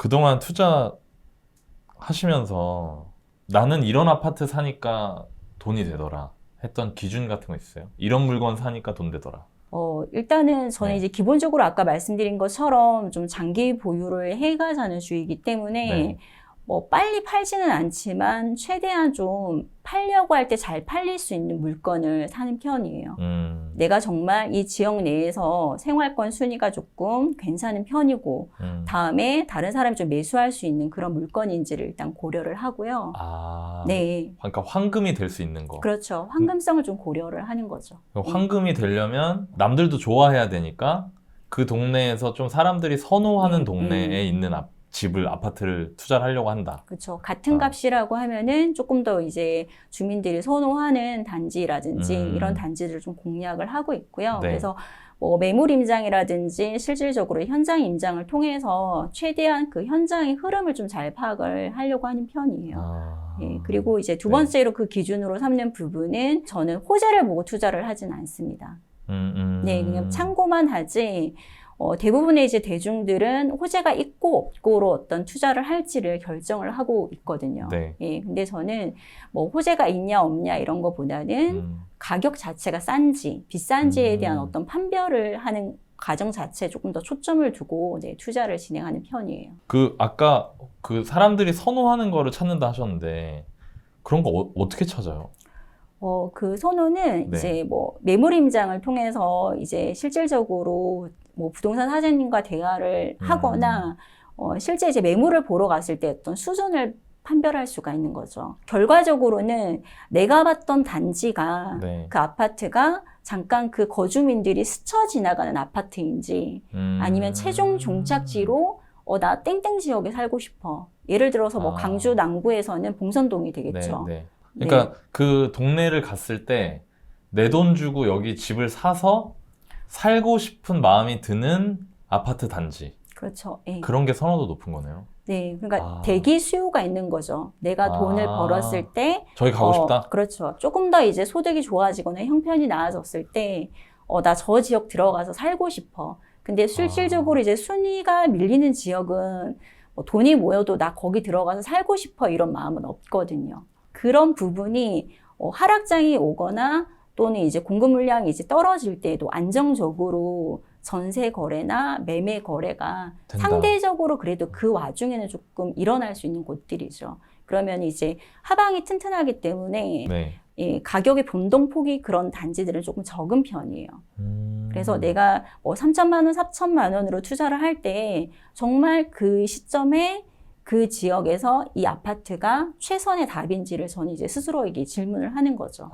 그동안 투자 하시면서 나는 이런 아파트 사니까 돈이 되더라 했던 기준 같은 거 있어요? 이런 물건 사니까 돈 되더라. 일단은 저는 네. 이제 기본적으로 아까 말씀드린 것처럼 좀 장기 보유를 해가자는 주의이기 때문에 네. 뭐 빨리 팔지는 않지만 최대한 좀 팔려고 할 때 잘 팔릴 수 있는 물건을 사는 편이에요. 내가 정말 이 지역 내에서 생활권 순위가 조금 괜찮은 편이고 다음에 다른 사람이 좀 매수할 수 있는 그런 물건인지를 일단 고려를 하고요. 아, 네, 그러니까 황금이 될 수 있는 거. 그렇죠. 황금성을 좀 고려를 하는 거죠. 황금이 되려면 남들도 좋아해야 되니까 그 동네에서 좀 사람들이 선호하는 동네에 있는 집을, 아파트를 투자를 하려고 한다. 그렇죠. 같은 값이라고 하면은 조금 더 이제 주민들이 선호하는 단지라든지 이런 단지들을 좀 공략을 하고 있고요. 네. 그래서 뭐 매물 임장이라든지 실질적으로 현장 임장을 통해서 최대한 그 현장의 흐름을 좀 잘 파악을 하려고 하는 편이에요. 예, 그리고 이제 두 번째로 그 기준으로 삼는 부분은 저는 호재를 보고 투자를 하진 않습니다. 네, 그냥 참고만 하지. 대부분의 이제 대중들은 호재가 있고 없고로 어떤 투자를 할지를 결정을 하고 있거든요. 네. 예, 근데 저는 뭐 호재가 있냐 없냐 이런 거보다는 가격 자체가 싼지 비싼지에 대한 어떤 판별을 하는 과정 자체에 조금 더 초점을 두고 네, 투자를 진행하는 편이에요. 아까 그 사람들이 선호하는 거를 찾는다 하셨는데 그런 거 어떻게 찾아요? 그 선호는 네. 이제 뭐 매물 임장을 통해서 이제 실질적으로 뭐 부동산 사장님과 대화를 하거나 실제 이제 매물을 보러 갔을 때 어떤 수준을 판별할 수가 있는 거죠. 결과적으로는 내가 봤던 단지가 네. 그 아파트가 잠깐 그 거주민들이 스쳐 지나가는 아파트인지 아니면 최종 종착지로 나 땡땡 지역에 살고 싶어. 예를 들어서 뭐 강주 남구에서는 봉선동이 되겠죠. 네, 네. 그러니까 그 동네를 갔을 때 내 돈 주고 여기 집을 사서 살고 싶은 마음이 드는 아파트 단지. 그렇죠. 예. 그런 게 선호도 높은 거네요. 네, 그러니까 대기 수요가 있는 거죠. 내가 돈을 벌었을 때 저기 가고 싶다? 그렇죠. 조금 더 이제 소득이 좋아지거나 형편이 나아졌을 때 나 저 지역 들어가서 살고 싶어. 근데 실질적으로 이제 순위가 밀리는 지역은 뭐 돈이 모여도 나 거기 들어가서 살고 싶어 이런 마음은 없거든요. 그런 부분이 하락장이 오거나 또는 이제 공급 물량이 이제 떨어질 때도 안정적으로 전세 거래나 매매 거래가 된다. 상대적으로 그래도 그 와중에는 조금 일어날 수 있는 곳들이죠. 그러면 이제 하방이 튼튼하기 때문에 네. 예, 가격의 변동폭이 그런 단지들은 조금 적은 편이에요. 그래서 내가 3천만 원, 4천만 원으로 투자를 할 때 정말 그 시점에 그 지역에서 이 아파트가 최선의 답인지를 저는 이제 스스로에게 질문을 하는 거죠.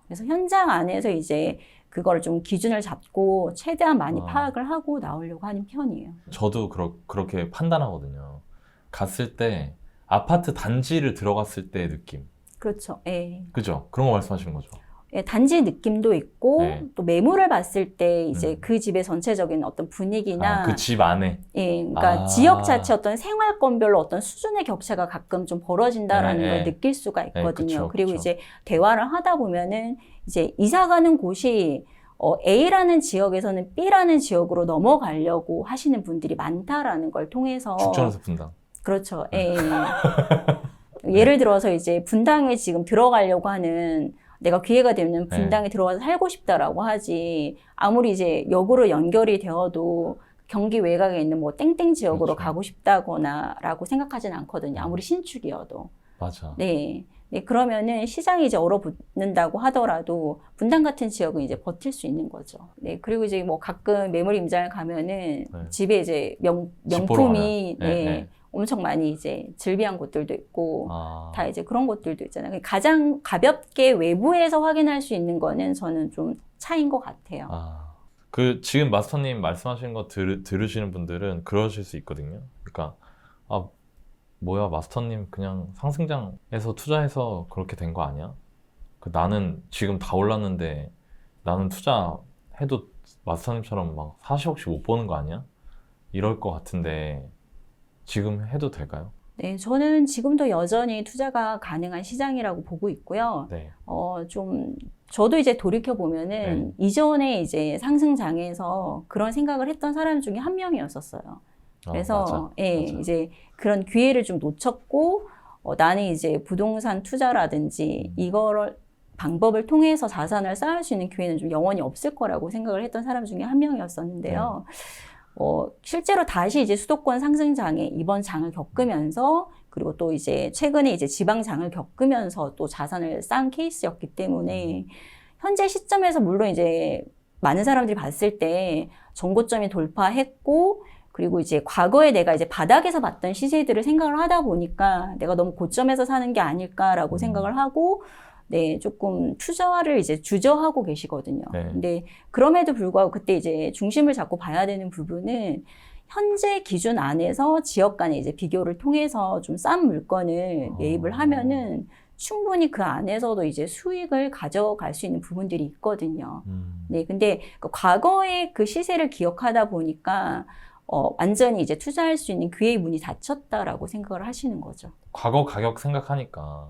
그래서 현장 안에서 이제 그걸 좀 기준을 잡고 최대한 많이 파악을 하고 나오려고 하는 편이에요. 저도 그렇게 판단하거든요. 갔을 때 아파트 단지를 들어갔을 때의 느낌. 그렇죠. 예. 그죠? 그런 거 말씀하시는 거죠. 예, 단지 느낌도 있고 네. 또 매물을 봤을 때 이제 그 집의 전체적인 어떤 분위기나 그 집 안에. 예, 그러니까 지역 자체 어떤 생활권별로 어떤 수준의 격차가 가끔 좀 벌어진다라는 걸 느낄 수가 있거든요. 그쵸, 그리고 그쵸. 이제 대화를 하다 보면은 이제 이사 가는 곳이 A라는 지역에서는 B라는 지역으로 넘어가려고 하시는 분들이 많다라는 걸 통해서 축전에서 분당. 그렇죠. 예. 예를 들어서 이제 분당에 지금 들어가려고 하는 내가 기회가 되면 분당에 들어가서 살고 싶다라고 하지 아무리 이제 역으로 연결이 되어도 경기 외곽에 있는 뭐 땡땡 지역으로 가고 싶다거나라고 생각하지는 않거든요. 아무리 신축이어도. 맞아. 네. 네, 그러면은 시장이 이제 얼어붙는다고 하더라도 분당 같은 지역은 이제 버틸 수 있는 거죠. 네, 그리고 이제 뭐 가끔 매물 임장을 가면은 집에 이제 명품이 엄청 많이 이제 즐비한 곳들도 있고 다 이제 그런 곳들도 있잖아요. 가장 가볍게 외부에서 확인할 수 있는 거는 저는 좀 차이인 것 같아요. 지금 마스터님 말씀하시는 거 들으시는 분들은 그러실 수 있거든요. 그러니까 뭐야 마스터님 그냥 상승장에서 투자해서 그렇게 된 거 아니야? 나는 지금 다 올랐는데 나는 투자해도 마스터님처럼 막 40억씩 못 버는 거 아니야? 이럴 것 같은데 지금 해도 될까요? 네, 저는 지금도 여전히 투자가 가능한 시장이라고 보고 있고요. 네. 저도 이제 돌이켜보면은 이전에 이제 상승장에서 그런 생각을 했던 사람 중에 한 명이었었어요. 그래서 맞아. 예, 맞아. 이제 그런 기회를 좀 놓쳤고 나는 이제 부동산 투자라든지 이거를 방법을 통해서 자산을 쌓을 수 있는 기회는 좀 영원히 없을 거라고 생각을 했던 사람 중에 한 명이었었는데요. 실제로 다시 이제 수도권 상승장에 이번 장을 겪으면서 그리고 또 이제 최근에 이제 지방장을 겪으면서 또 자산을 쌓은 케이스였기 때문에 현재 시점에서 물론 이제 많은 사람들이 봤을 때 정고점이 돌파했고 그리고 이제 과거에 내가 이제 바닥에서 봤던 시세들을 생각을 하다 보니까 내가 너무 고점에서 사는 게 아닐까라고 생각을 하고 네, 조금 투자를 이제 주저하고 계시거든요. 네. 근데 그럼에도 불구하고 그때 이제 중심을 잡고 봐야 되는 부분은 현재 기준 안에서 지역 간의 이제 비교를 통해서 좀 싼 물건을 매입을 하면은 충분히 그 안에서도 이제 수익을 가져갈 수 있는 부분들이 있거든요. 네, 근데 그 과거의 그 시세를 기억하다 보니까 완전히 이제 투자할 수 있는 기회의 문이 닫혔다라고 생각을 하시는 거죠. 과거 가격 생각하니까.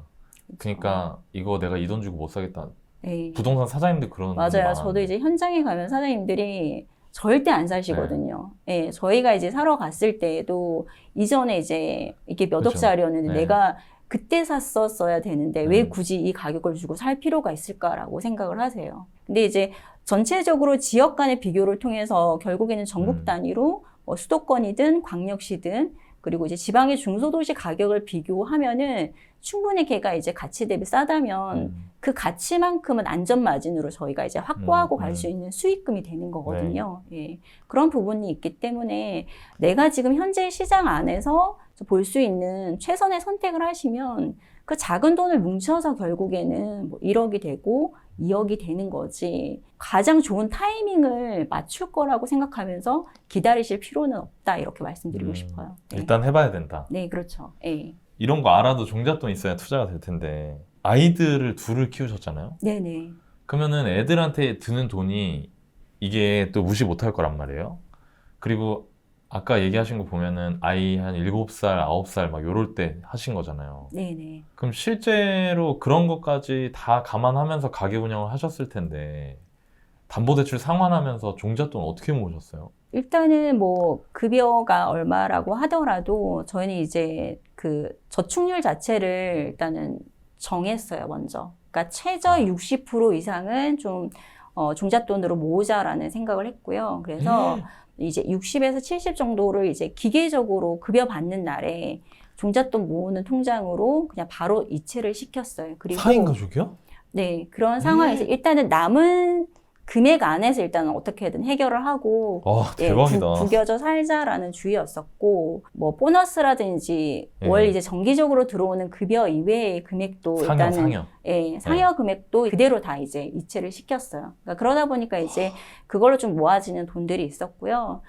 그러니까 이거 내가 이 돈 주고 못 사겠다. 네. 부동산 사장님들 그런 분들 맞아요. 많았는데. 저도 이제 현장에 가면 사장님들이 절대 안 사시거든요. 예, 저희가 이제 사러 갔을 때에도 이전에 이제 이게 몇 그쵸. 억짜리였는데 네. 내가 그때 샀었어야 되는데 왜 굳이 이 가격을 주고 살 필요가 있을까라고 생각을 하세요. 근데 이제 전체적으로 지역 간의 비교를 통해서 결국에는 전국 단위로 수도권이든 광역시든 그리고 이제 지방의 중소도시 가격을 비교하면은 충분히 걔가 이제 가치 대비 싸다면 그 가치만큼은 안전마진으로 저희가 이제 확보하고 갈 수 있는 수익금이 되는 거거든요. 예. 그런 부분이 있기 때문에 내가 지금 현재 시장 안에서 볼 수 있는 최선의 선택을 하시면 그 작은 돈을 뭉쳐서 결국에는 뭐 1억이 되고 2억이 되는 거지 가장 좋은 타이밍을 맞출 거라고 생각하면서 기다리실 필요는 없다 이렇게 말씀드리고 싶어요. 네. 일단 해봐야 된다. 네, 그렇죠. 예. 이런 거 알아도 종잣돈 있어야 투자가 될 텐데 아이들을 둘을 키우셨잖아요. 네네. 그러면은 애들한테 드는 돈이 이게 또 무시 못할 거란 말이에요. 그리고 아까 얘기하신 거 보면은 아이 한 7살, 9살 막 요럴 때 하신 거잖아요. 네네. 그럼 실제로 그런 것까지 다 감안하면서 가계 운영을 하셨을 텐데 담보대출 상환하면서 종잣돈 어떻게 모으셨어요? 일단은 뭐 급여가 얼마라고 하더라도 저희는 이제 그 저축률 자체를 일단은 정했어요, 먼저. 그러니까 최저 60% 이상은 좀 종잣돈으로 모으자라는 생각을 했고요. 그래서 이제 60에서 70 정도를 이제 기계적으로 급여 받는 날에 종잣돈 모으는 통장으로 그냥 바로 이체를 시켰어요. 그리고 4인 가족이요? 네, 그런 상황에서 일단은 남은 금액 안에서 일단은 어떻게든 해결을 하고 와, 대박이다. 구겨져 살자라는 주의였었고 뭐 보너스라든지 월 이제 정기적으로 들어오는 급여 이외의 금액도 상여. 예, 상여 금액도 그대로 다 이제 이체를 시켰어요. 그러니까 그러다 보니까 이제 그걸로 좀 모아지는 돈들이 있었고요.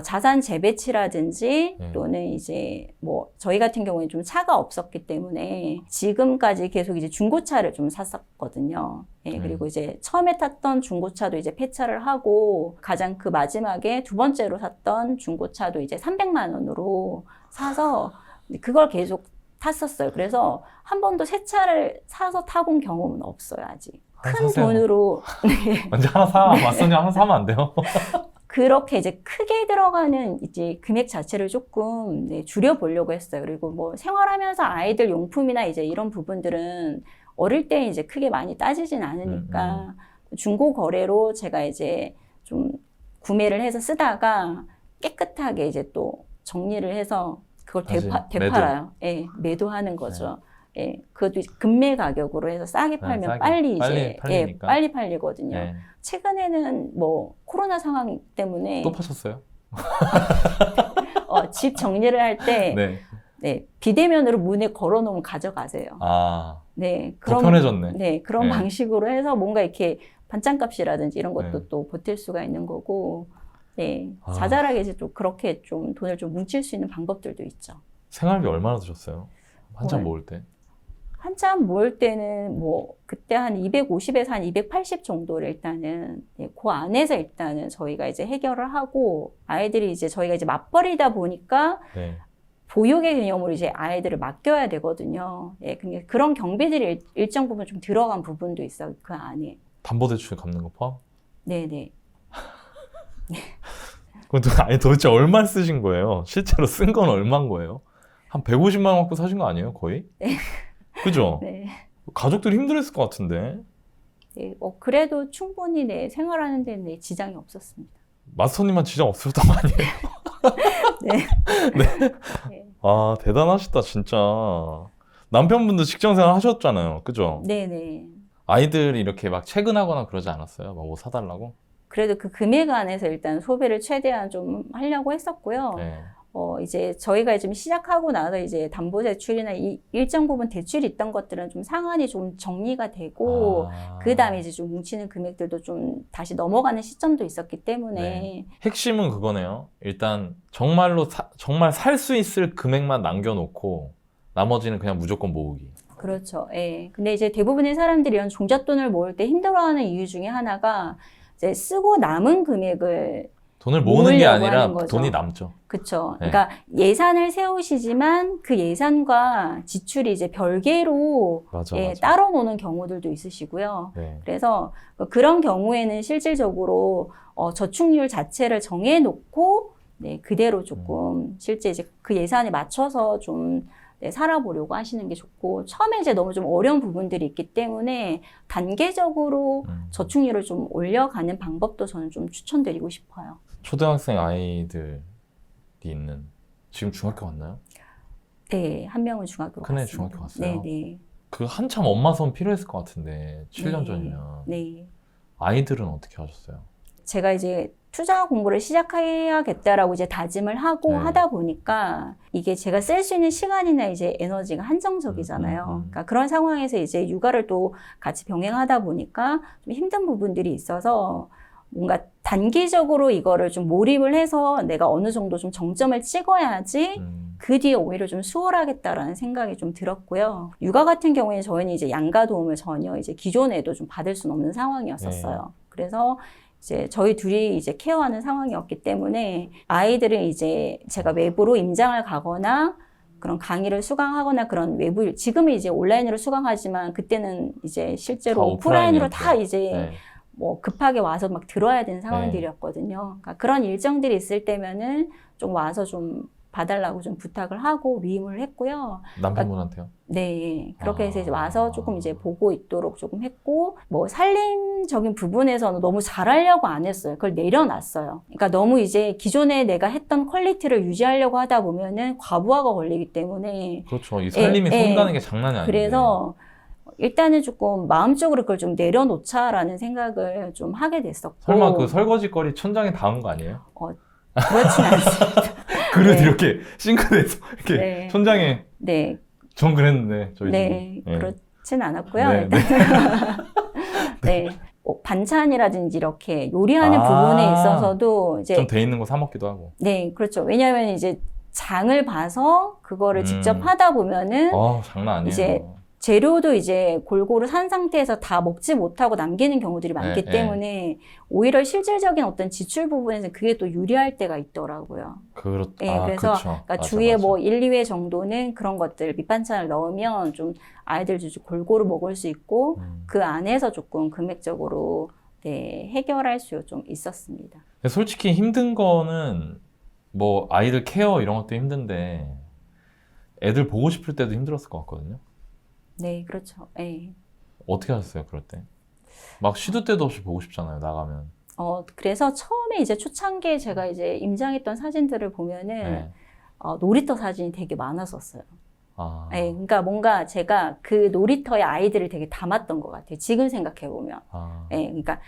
자산 재배치라든지 또는 이제 뭐 저희 같은 경우에 좀 차가 없었기 때문에 지금까지 계속 이제 중고차를 좀 샀었거든요. 예, 그리고 이제 처음에 탔던 중고차도 이제 폐차를 하고 가장 그 마지막에 두 번째로 샀던 중고차도 이제 300만 원으로 사서 그걸 계속 탔었어요. 그래서 한 번도 새 차를 사서 타본 경험은 없어요, 아직. 큰 돈으로. 네. 언제 하나 사? 맞선이 하나 사면 안 돼요? 그렇게 이제 크게 들어가는 이제 금액 자체를 조금 줄여보려고 했어요. 그리고 뭐 생활하면서 아이들 용품이나 이제 이런 부분들은 어릴 때 이제 크게 많이 따지진 않으니까 중고 거래로 제가 이제 좀 구매를 해서 쓰다가 깨끗하게 이제 또 정리를 해서 그걸 되팔아요. 예, 매도하는 거죠. 예, 그것도 금매 가격으로 해서 싸게 팔면 빨리 팔리거든요. 네. 최근에는 뭐 코로나 상황 때문에 또 파셨어요? 집 정리를 할 때 비대면으로 문에 걸어놓으면 가져가세요. 아, 네, 더 편해졌네. 네, 그런 방식으로 해서 뭔가 이렇게 반찬값이라든지 이런 것도 또 버틸 수가 있는 거고, 네, 자잘하게 이제 또 그렇게 좀 돈을 좀 뭉칠 수 있는 방법들도 있죠. 생활비 얼마나 드셨어요? 한참 모을 때? 한참 모을 때는 뭐 그때 한 250에서 한 280 정도를 일단은 그 안에서 일단은 저희가 이제 해결을 하고 아이들이 이제 저희가 이제 맞벌이다 보니까 보육의 개념으로 이제 아이들을 맡겨야 되거든요. 예, 근데 그런 경비들이 일정 부분 좀 들어간 부분도 있어요, 그 안에. 담보대출 갚는 거 포함? 네네. 아니 도대체 얼마 쓰신 거예요? 실제로 쓴 건 얼마인 거예요? 한 150만 원 갖고 사신 거 아니에요, 거의? 네. 그죠? 네. 가족들이 힘들었을 것 같은데. 네, 그래도 충분히 네, 생활하는 데는 네, 지장이 없었습니다. 마스터님만 지장 없었던 거 아니에요? 네. 네. 아, 대단하시다, 진짜. 남편분도 직장생활 하셨잖아요, 그죠? 네네. 아이들이 이렇게 막 퇴근하거나 그러지 않았어요? 막 뭐 사달라고? 그래도 그 금액 안에서 일단 소비를 최대한 좀 하려고 했었고요. 네. 이제 저희가 좀 시작하고 나서 이제 담보대출이나 일정 부분 대출이 있던 것들은 좀 상환이 좀 정리가 되고, 그 다음에 이제 좀 뭉치는 금액들도 좀 다시 넘어가는 시점도 있었기 때문에. 네. 핵심은 그거네요. 일단 정말로 정말 살 수 있을 금액만 남겨놓고 나머지는 그냥 무조건 모으기. 그렇죠. 예. 근데 이제 대부분의 사람들이 이런 종잣돈을 모을 때 힘들어하는 이유 중에 하나가 이제 쓰고 남은 금액을 돈을 모으는 게 모으려고 아니라 하는 거죠. 돈이 남죠. 그렇죠. 네. 그러니까 예산을 세우시지만 그 예산과 지출이 이제 별개로 맞아. 따로 노는 경우들도 있으시고요. 네. 그래서 그런 경우에는 실질적으로 저축률 자체를 정해놓고 네, 그대로 조금 실제 이제 그 예산에 맞춰서 좀 네, 살아보려고 하시는 게 좋고, 처음에 이제 너무 좀 어려운 부분들이 있기 때문에 단계적으로 저축률을 좀 올려가는 방법도 저는 좀 추천드리고 싶어요. 초등학생 아이들이 있는, 지금 중학교 갔나요? 네, 한 명은 중학교 큰애 갔습니다. 중학교 갔어요? 네, 네. 그 한참 엄마 손 필요했을 것 같은데 7년 네. 전이면 네. 아이들은 어떻게 하셨어요? 제가 이제 투자 공부를 시작해야겠다라고 이제 다짐을 하고 네. 하다 보니까 이게 제가 쓸 수 있는 시간이나 이제 에너지가 한정적이잖아요. 그러니까 그런 상황에서 이제 육아를 또 같이 병행하다 보니까 좀 힘든 부분들이 있어서 뭔가 단기적으로 이거를 좀 몰입을 해서 내가 어느 정도 좀 정점을 찍어야지 그 뒤에 오히려 좀 수월하겠다라는 생각이 좀 들었고요. 육아 같은 경우에는 저희는 이제 양가 도움을 전혀 이제 기존에도 좀 받을 수는 없는 상황이었었어요. 그래서 이제 저희 둘이 이제 케어하는 상황이었기 때문에 아이들은 이제 제가 외부로 임장을 가거나 그런 강의를 수강하거나 그런 외부, 지금은 이제 온라인으로 수강하지만 그때는 이제 실제로 다 오프라인으로 다 오프라인이었죠. 이제 네. 뭐 급하게 와서 막 들어야 되는 상황들이었거든요. 그러니까 그런 일정들이 있을 때면은 좀 와서 좀 봐달라고 좀 부탁을 하고 위임을 했고요. 남편분한테요? 네, 그렇게 해서 이제 와서 조금 이제 보고 있도록 조금 했고, 뭐 살림적인 부분에서는 너무 잘하려고 안 했어요. 그걸 내려놨어요. 그러니까 너무 이제 기존에 내가 했던 퀄리티를 유지하려고 하다 보면은 과부하가 걸리기 때문에. 그렇죠. 이 살림이 손 가는 게 장난이 아닌데. 그래서 일단은 조금 마음적으로 그걸 좀 내려놓자라는 생각을 좀 하게 됐었고. 설마 그 설거지 거리 천장에 닿은 거 아니에요? 그렇진 않습니다. 그릇 네. 이렇게 싱크대에서 이렇게 네. 천장에. 네. 전 그랬는데 저희 네, 집은. 그렇진 않았고요. 네, 일단 네. 반찬이라든지 이렇게 요리하는 부분에 있어서도 이제 좀 돼 있는 거 사 먹기도 하고. 네, 그렇죠. 왜냐하면 이제 장을 봐서 그거를 직접 하다 보면은 장난 아니에요. 이제 재료도 이제 골고루 산 상태에서 다 먹지 못하고 남기는 경우들이 많기 때문에 오히려 실질적인 어떤 지출 부분에서 그게 또 유리할 때가 있더라고요. 그래서 그래서 그쵸. 그러니까 주에 뭐 1, 2회 정도는 그런 것들 밑반찬을 넣으면 좀 아이들도 좀 골고루 먹을 수 있고 그 안에서 조금 금액적으로 네, 해결할 수 좀 있었습니다. 솔직히 힘든 거는 뭐 아이들 케어 이런 것도 힘든데 애들 보고 싶을 때도 힘들었을 것 같거든요. 네, 그렇죠. 네. 어떻게 하셨어요, 그럴 때? 막 시도 때도 없이 보고 싶잖아요, 나가면. 그래서 처음에 이제 초창기에 제가 이제 임장했던 사진들을 보면은 네. 놀이터 사진이 되게 많았었어요. 아, 네, 그러니까 뭔가 제가 그 놀이터의 아이들을 되게 담았던 것 같아요. 지금 생각해 보면. 네, 그러니까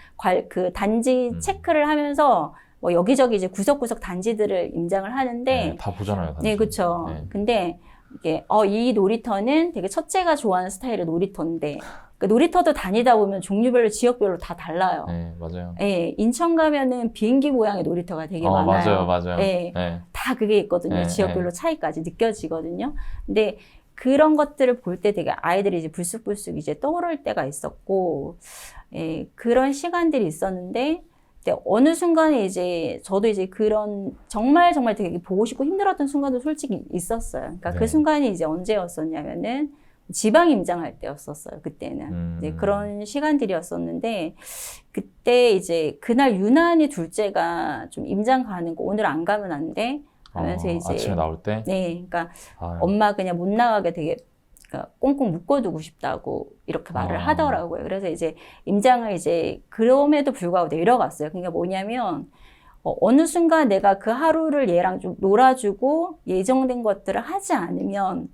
그 단지 체크를 하면서 뭐 여기저기 이제 구석구석 단지들을 임장을 하는데. 네, 다 보잖아요, 단지. 네, 그렇죠. 네. 근데 이게 이 놀이터는 되게 첫째가 좋아하는 스타일의 놀이터인데 그 놀이터도 다니다 보면 종류별로 지역별로 다 달라요. 네, 맞아요. 네, 인천 가면은 비행기 모양의 놀이터가 되게 많아요. 맞아요. 네, 네. 다 그게 있거든요. 네, 지역별로 차이까지 느껴지거든요. 근데 그런 것들을 볼 때 되게 아이들이 이제 불쑥불쑥 이제 떠오를 때가 있었고, 그런 시간들이 있었는데. 어느 순간에 이제 저도 이제 그런 정말 되게 보고 싶고 힘들었던 순간도 솔직히 있었어요. 그러니까 그 순간이 이제 언제였었냐면은 지방 임장할 때였었어요. 그때는 이제 그런 시간들이었었는데 그때 이제 그날 유난히 둘째가 좀 임장 가는 거 오늘 안 가면 안 돼 하면서 이제 아침에 나올 때? 네, 그러니까 아유. 엄마 그냥 못 나가게 되게 그러니까 꽁꽁 묶어두고 싶다고 이렇게 말을 하더라고요. 그래서 이제 임장을 이제 그럼에도 불구하고 내려갔어요. 그러니까 뭐냐면 어느 순간 내가 그 하루를 얘랑 좀 놀아주고 예정된 것들을 하지 않으면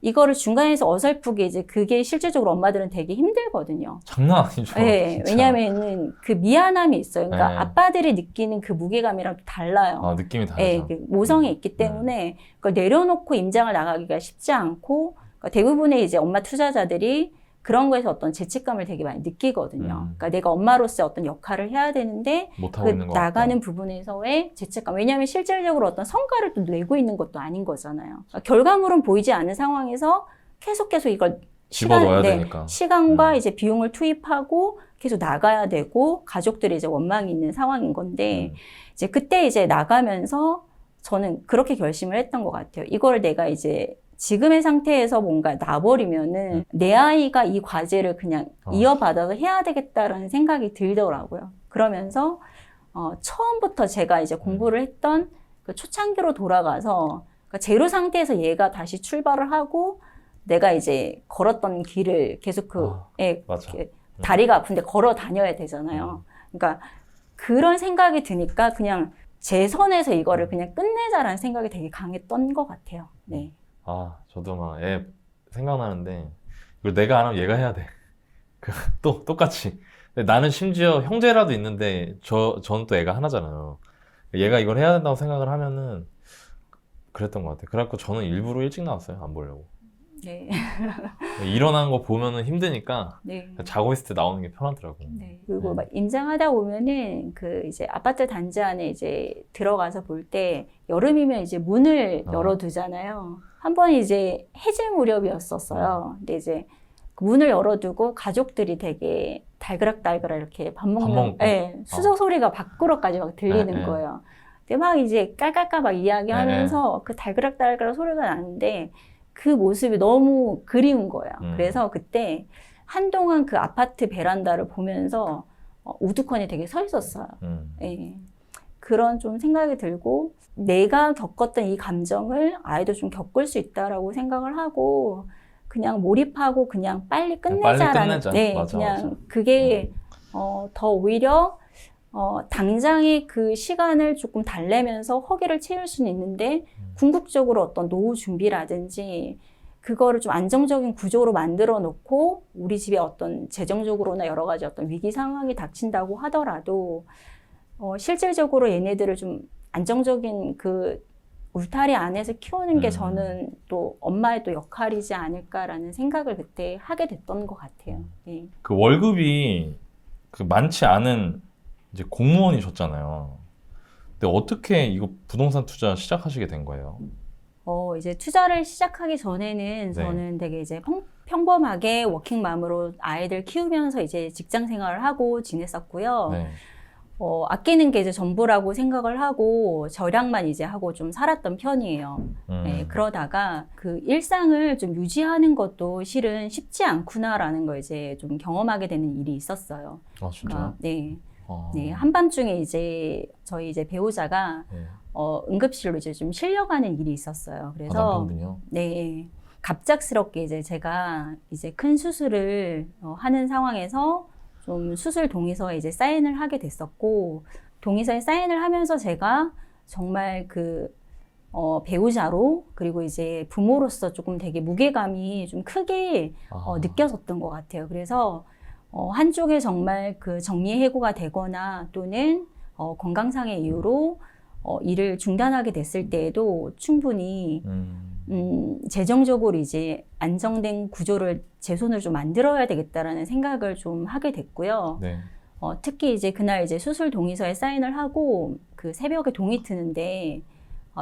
이거를 중간에서 어설프게 이제 그게 실질적으로 엄마들은 되게 힘들거든요. 장난 아니죠. 네, 진짜. 왜냐면은 그 미안함이 있어요. 그러니까 네. 아빠들이 느끼는 그 무게감이랑 또 달라요. 느낌이 네, 다르죠. 그 모성이 있기 때문에 그걸 내려놓고 임장을 나가기가 쉽지 않고 그러니까 대부분의 이제 엄마 투자자들이 그런 거에서 어떤 죄책감을 되게 많이 느끼거든요. 그러니까 내가 엄마로서의 어떤 역할을 해야 되는데 못하고 그 있는 것 나가는 같다. 부분에서의 죄책감. 왜냐하면 실질적으로 어떤 성과를 또 내고 있는 것도 아닌 거잖아요. 그러니까 결과물은 보이지 않는 상황에서 계속 이걸 집어넣어야 되니까. 시간과 이제 비용을 투입하고 계속 나가야 되고 가족들이 이제 원망이 있는 상황인 건데 이제 그때 이제 나가면서 저는 그렇게 결심을 했던 것 같아요. 이걸 내가 이제 지금의 상태에서 뭔가 놔버리면은 내 아이가 이 과제를 그냥 이어받아서 해야 되겠다라는 생각이 들더라고요. 그러면서 처음부터 제가 이제 공부를 했던 그 초창기로 돌아가서 그러니까 제로 상태에서 얘가 다시 출발을 하고 내가 이제 걸었던 길을 계속 맞아. 다리가 아픈데 걸어 다녀야 되잖아요. 그러니까 그런 생각이 드니까 그냥 제 선에서 이거를 그냥 끝내자라는 생각이 되게 강했던 것 같아요. 네. 저도 막 애 생각나는데 이걸 내가 안 하면 얘가 해야 돼. 또 똑같이. 근데 나는 심지어 형제라도 있는데 저는 또 애가 하나잖아요. 얘가 이걸 해야 된다고 생각을 하면은 그랬던 것 같아요. 그래갖고 저는 일부러 일찍 나왔어요. 안 보려고. 네. 일어나는 거 보면은 힘드니까 네. 자고 있을 때 나오는 게 편하더라고요. 네. 그리고 막 임장하다 보면은 그 이제 아파트 단지 안에 이제 들어가서 볼 때 여름이면 이제 문을 열어두잖아요. 한 번 이제 해질 무렵이었었어요. 근데 이제 그 문을 열어두고 가족들이 되게 달그락달그락 이렇게 밥 먹는 수저 소리가 밖으로까지 막 들리는 거예요. 근데 막 이제 깔깔깔 막 이야기하면서 그 달그락달그락 소리가 나는데 그 모습이 너무 그리운 거예요. 그래서 그때 한동안 그 아파트 베란다를 보면서 우두커니 되게 서 있었어요. 예. 그런 좀 생각이 들고 내가 겪었던 이 감정을 아이도 좀 겪을 수 있다라고 생각을 하고 그냥 몰입하고 그냥 빨리 끝내자라는 빨리 끝내자. 네, 맞아, 그냥 맞아. 그게 더 오히려 당장의 그 시간을 조금 달래면서 허기를 채울 수는 있는데 궁극적으로 어떤 노후 준비라든지 그거를 좀 안정적인 구조로 만들어 놓고 우리 집에 어떤 재정적으로나 여러 가지 어떤 위기 상황이 닥친다고 하더라도 실질적으로 얘네들을 좀 안정적인 그 울타리 안에서 키우는 게 저는 또 엄마의 또 역할이지 않을까라는 생각을 그때 하게 됐던 것 같아요. 네. 그 월급이 그 많지 않은 이제 공무원이셨잖아요. 근데 어떻게 이거 부동산 투자 시작하시게 된 거예요? 이제 투자를 시작하기 전에는 저는 되게 이제 평범하게 워킹맘으로 아이들 키우면서 이제 직장 생활을 하고 지냈었고요. 네. 아끼는 게 이제 전부라고 생각을 하고 절약만 이제 하고 좀 살았던 편이에요. 네, 그러다가 그 일상을 좀 유지하는 것도 실은 쉽지 않구나라는 걸 이제 좀 경험하게 되는 일이 있었어요. 진짜요? 네. 네, 한밤중에 이제 저희 이제 배우자가 응급실로 이제 좀 실려가는 일이 있었어요. 그래서 남편분이요? 네, 갑작스럽게 이제 제가 이제 큰 수술을 하는 상황에서 좀 수술 동의서에 이제 사인을 하게 됐었고 동의서에 사인을 하면서 제가 정말 그 배우자로 그리고 이제 부모로서 조금 되게 무게감이 좀 크게 느껴졌던 것 같아요. 그래서 한쪽에 정말 그 정리해고가 되거나 또는 건강상의 이유로 일을 중단하게 됐을 때에도 충분히 재정적으로 이제 안정된 구조를 제 손으로 좀 만들어야 되겠다라는 생각을 좀 하게 됐고요. 네. 특히 이제 그날 이제 수술 동의서에 사인을 하고 그 새벽에 동이 트는데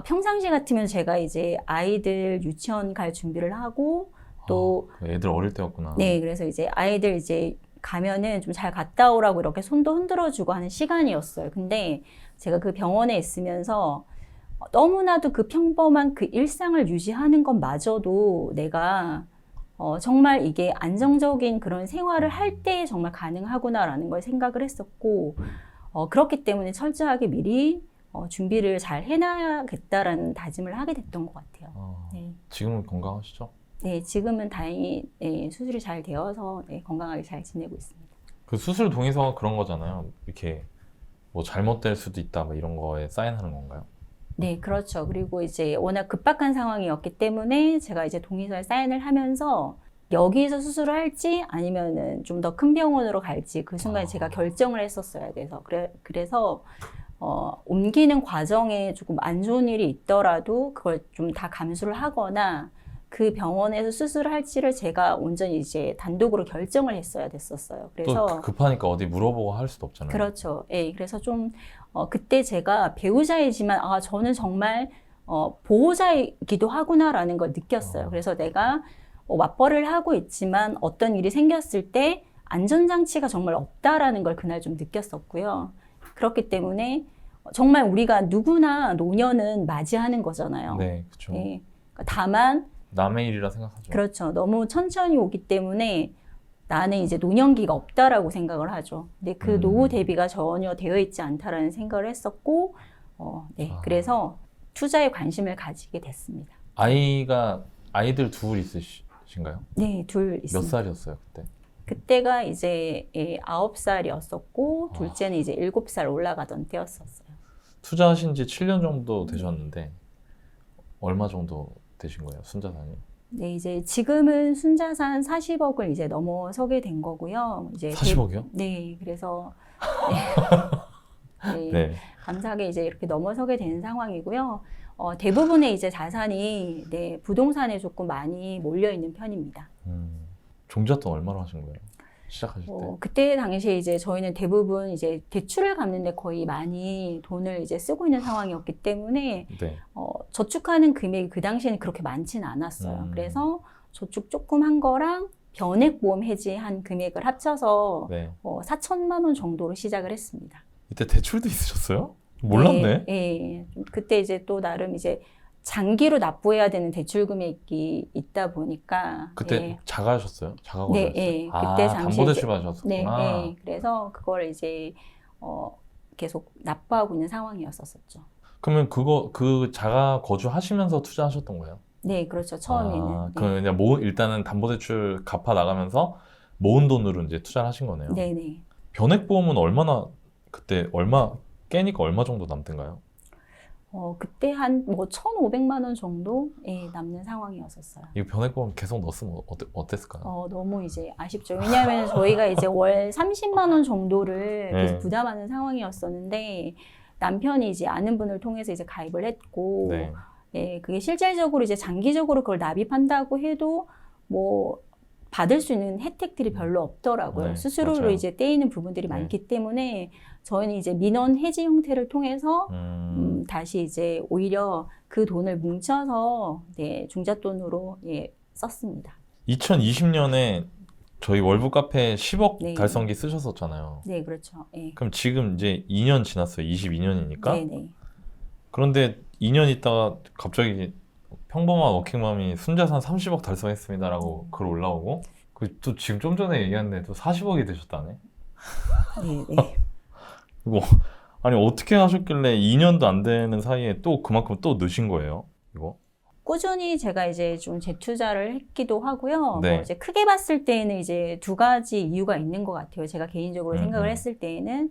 평상시 같으면 제가 이제 아이들 유치원 갈 준비를 하고 또 애들 어릴 때였구나. 네, 그래서 이제 아이들 이제 가면은 좀 잘 갔다 오라고 이렇게 손도 흔들어주고 하는 시간이었어요. 근데 제가 그 병원에 있으면서 너무나도 그 평범한 그 일상을 유지하는 것마저도 내가 정말 이게 안정적인 그런 생활을 할 때 정말 가능하구나라는 걸 생각을 했었고, 그렇기 때문에 철저하게 미리 준비를 잘 해놔야겠다라는 다짐을 하게 됐던 것 같아요. 네. 지금은 건강하시죠? 네, 지금은 다행히 네, 수술이 잘 되어서 네, 건강하게 잘 지내고 있습니다. 그 수술 동의서가 그런 거잖아요. 이렇게 뭐 잘못될 수도 있다 뭐 이런 거에 사인하는 건가요? 네, 그렇죠. 그리고 이제 워낙 급박한 상황이었기 때문에 제가 이제 동의서에 사인을 하면서 여기서 수술을 할지 아니면은 좀 더 큰 병원으로 갈지 그 순간에 제가 결정을 했었어야 돼서 그래서 옮기는 과정에 조금 안 좋은 일이 있더라도 그걸 좀 다 감수를 하거나 그 병원에서 수술을 할지를 제가 온전히 이제 단독으로 결정을 했어야 됐었어요. 그래서 또 급하니까 어디 물어보고 할 수도 없잖아요. 그렇죠. 예, 그래서 좀 그때 제가 배우자이지만 저는 정말 보호자이기도 하구나라는 걸 느꼈어요. 그래서 내가 맞벌이를 하고 있지만 어떤 일이 생겼을 때 안전장치가 정말 없다라는 걸 그날 좀 느꼈었고요. 그렇기 때문에 정말 우리가 누구나 노년은 맞이하는 거잖아요. 네, 그렇죠. 예, 다만 남의 일이라 생각하죠. 그렇죠. 너무 천천히 오기 때문에 나는 이제 노년기가 없다라고 생각을 하죠. 근데 그 노후 대비가 전혀 되어 있지 않다라는 생각을 했었고, 네. 그래서 투자에 관심을 가지게 됐습니다. 아이들 둘 있으신가요? 네, 둘 있습니다. 몇 살이었어요, 그때? 그때가 이제 9살이었었고, 둘째는 이제 7살 올라가던 때였었어요. 투자하신 지 7년 정도 되셨는데, 얼마 정도 되신 거예요, 순자산이? 네, 이제 지금은 순자산 40억을 이제 넘어서게 된 거고요. 이제 40억이요? 네, 그래서 네, 네. 감사하게 이제 이렇게 넘어서게 된 상황이고요. 대부분의 이제 자산이 네, 부동산에 조금 많이 몰려 있는 편입니다. 종잣돈 얼마나 하신 거예요? 시작하실 때? 그때 당시에 이제 저희는 대부분 이제 대출을 갚는데 거의 많이 돈을 이제 쓰고 있는 상황이었기 때문에 네. 저축하는 금액이 그 당시에는 그렇게 많지는 않았어요. 그래서 저축 조금 한 거랑 변액보험 해지한 금액을 합쳐서 네. 4천만 원 정도로 시작을 했습니다. 이때 대출도 있으셨어요? 몰랐네. 네. 그때 이제 또 나름 이제 장기로 납부해야 되는 대출 금액이 있다 보니까 그때 자가셨어요? 자가거주였어요? 네, 그때 당시에 담보대출 받으셨구나. 네. 그래서 그걸 이제 계속 납부하고 있는 상황이었었죠. 그러면 그 자가 거주하시면서 투자하셨던 거예요? 네, 그렇죠. 처음에는. 그럼 그냥 일단은 담보대출 갚아 나가면서 모은 돈으로 이제 투자를 하신 거네요. 네네. 변액보험은 그때 깨니까 얼마 정도 남던가요? 그때 한 1,500만 원 정도 남는 상황이었었어요. 이거 변액보험 계속 넣었으면 어땠을까요? 너무 이제 아쉽죠. 왜냐하면 저희가 이제 월 30만 원 정도를 네. 계속 부담하는 상황이었었는데 남편이 이제 아는 분을 통해서 이제 가입을 했고, 네. 예, 그게 실질적으로 이제 장기적으로 그걸 납입한다고 해도 뭐 받을 수 있는 혜택들이 별로 없더라고요. 네, 스스로로 맞아요. 이제 떼이는 부분들이 네. 많기 때문에 저희는 이제 민원 해지 형태를 통해서 다시 이제 오히려 그 돈을 뭉쳐서 네, 중잣돈으로 썼습니다. 2020년에 저희 월북 카페 10억 네. 달성기 쓰셨었잖아요. 네, 그렇죠. 예. 그럼 지금 이제 2년 지났어요. 22년이니까. 네, 네. 그런데 2년 있다가 갑자기 평범한 워킹맘이 순자산 30억 달성했습니다라고 글 올라오고 또 지금 좀 전에 얘기했는데 또 40억이 되셨다네. 네, 네. 이거 아니 어떻게 하셨길래 2년도 안 되는 사이에 또 그만큼 또 넣으신 거예요? 이거? 꾸준히 제가 이제 좀 재투자를 했기도 하고요. 네. 이제 크게 봤을 때에는 이제 두 가지 이유가 있는 것 같아요. 제가 개인적으로 생각을 했을 때에는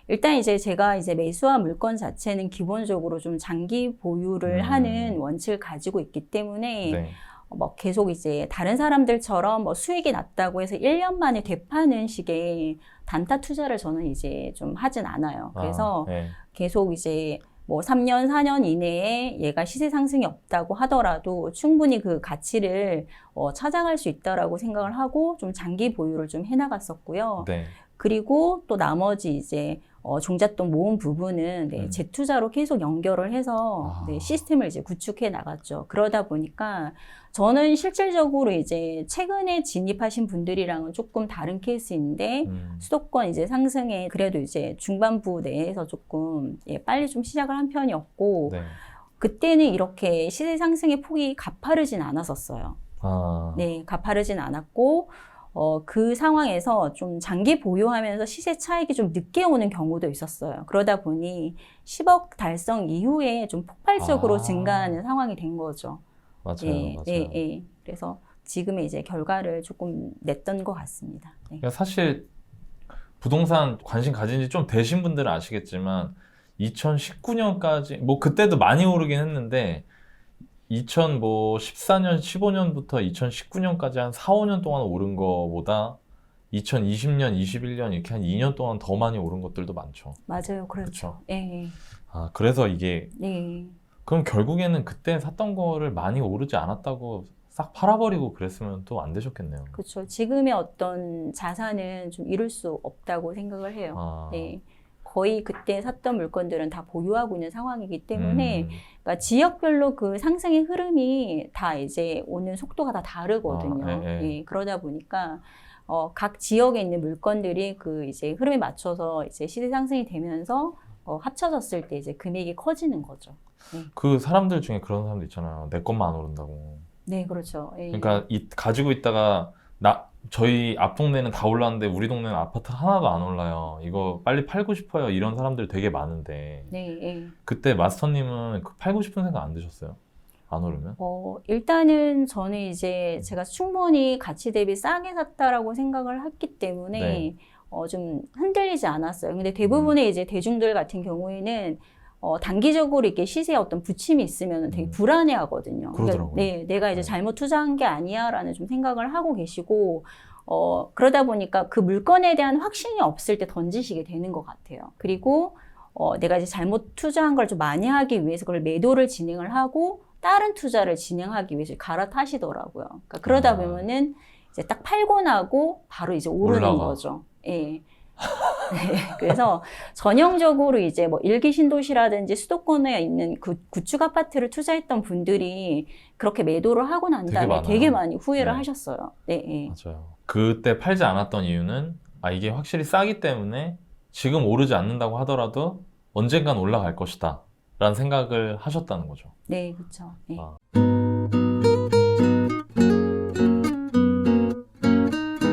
일단 이제 제가 이제 매수한 물건 자체는 기본적으로 좀 장기 보유를 하는 원칙을 가지고 있기 때문에 네. 뭐 계속 이제 다른 사람들처럼 뭐 수익이 났다고 해서 1년 만에 되파는 식의 단타 투자를 저는 이제 좀 하진 않아요. 그래서 네. 계속 이제 뭐 3년, 4년 이내에 얘가 시세 상승이 없다고 하더라도 충분히 그 가치를 찾아갈 수 있다라고 생각을 하고 좀 장기 보유를 좀 해나갔었고요. 네. 그리고 또 나머지 이제 종잣돈 모은 부분은 네, 재투자로 계속 연결을 해서 네, 시스템을 이제 구축해 나갔죠. 그러다 보니까 저는 실질적으로 이제 최근에 진입하신 분들이랑은 조금 다른 케이스인데 수도권 이제 상승에 그래도 이제 중반부 내에서 조금 빨리 좀 시작을 한 편이었고 네. 그때는 이렇게 시세 상승의 폭이 가파르진 않았었어요. 네, 가파르진 않았고, 그 상황에서 좀 장기 보유하면서 시세 차익이 좀 늦게 오는 경우도 있었어요. 그러다 보니 10억 달성 이후에 좀 폭발적으로 증가하는 상황이 된 거죠. 맞아요, 네, 맞아요. 네, 네. 그래서 지금의 이제 결과를 조금 냈던 것 같습니다. 네. 그러니까 사실 부동산 관심 가진 지 좀 되신 분들은 아시겠지만 2019년까지 뭐 그때도 많이 오르긴 했는데 2014년, 15년부터 2019년까지 한 4, 5년 동안 오른 거보다 2020년, 21년 이렇게 한 2년 동안 더 많이 오른 것들도 많죠. 맞아요, 그렇죠. 그쵸? 네, 그래서 이게 네. 그럼 결국에는 그때 샀던 거를 많이 오르지 않았다고 싹 팔아버리고 그랬으면 또 안 되셨겠네요. 그렇죠. 지금의 어떤 자산은 좀 이룰 수 없다고 생각을 해요. 네. 거의 그때 샀던 물건들은 다 보유하고 있는 상황이기 때문에 그러니까 지역별로 그 상승의 흐름이 다 이제 오는 속도가 다 다르거든요. 예, 그러다 보니까 각 지역에 있는 물건들이 그 이제 흐름에 맞춰서 이제 시세 상승이 되면서 합쳐졌을 때 이제 금액이 커지는 거죠. 네. 그 사람들 중에 그런 사람도 있잖아요. 내 것만 안 오른다고. 네, 그렇죠. 예. 그러니까 가지고 있다가 저희 앞 동네는 다 올랐는데 우리 동네는 아파트 하나도 안 올라요. 이거 빨리 팔고 싶어요. 이런 사람들 되게 많은데. 네, 예. 그때 마스터님은 팔고 싶은 생각 안 드셨어요? 안 오르면? 일단은 저는 이제 제가 충분히 가치 대비 싸게 샀다라고 생각을 했기 때문에 네. 좀 흔들리지 않았어요. 근데 대부분의 이제 대중들 같은 경우에는 단기적으로 이렇게 시세에 어떤 부침이 있으면 되게 불안해 하거든요. 그러더라고요. 그러니까 네, 내가 이제 잘못 투자한 게 아니야라는 좀 생각을 하고 계시고, 그러다 보니까 그 물건에 대한 확신이 없을 때 던지시게 되는 것 같아요. 그리고, 내가 이제 잘못 투자한 걸 좀 만회하기 위해서 그걸 매도를 진행을 하고, 다른 투자를 진행하기 위해서 갈아타시더라고요. 그러니까 그러다 보면은 이제 딱 팔고 나고 바로 이제 오르는 거죠. 예. 네, 그래서 전형적으로 이제 뭐 일기 신도시라든지 수도권에 있는 그 구축 아파트를 투자했던 분들이 그렇게 매도를 하고 난 다음에 되게 많이 후회를 하셨어요. 네, 네. 맞아요. 그때 팔지 않았던 이유는 이게 확실히 싸기 때문에 지금 오르지 않는다고 하더라도 언젠간 올라갈 것이다 라는 생각을 하셨다는 거죠. 네, 그렇죠. 네.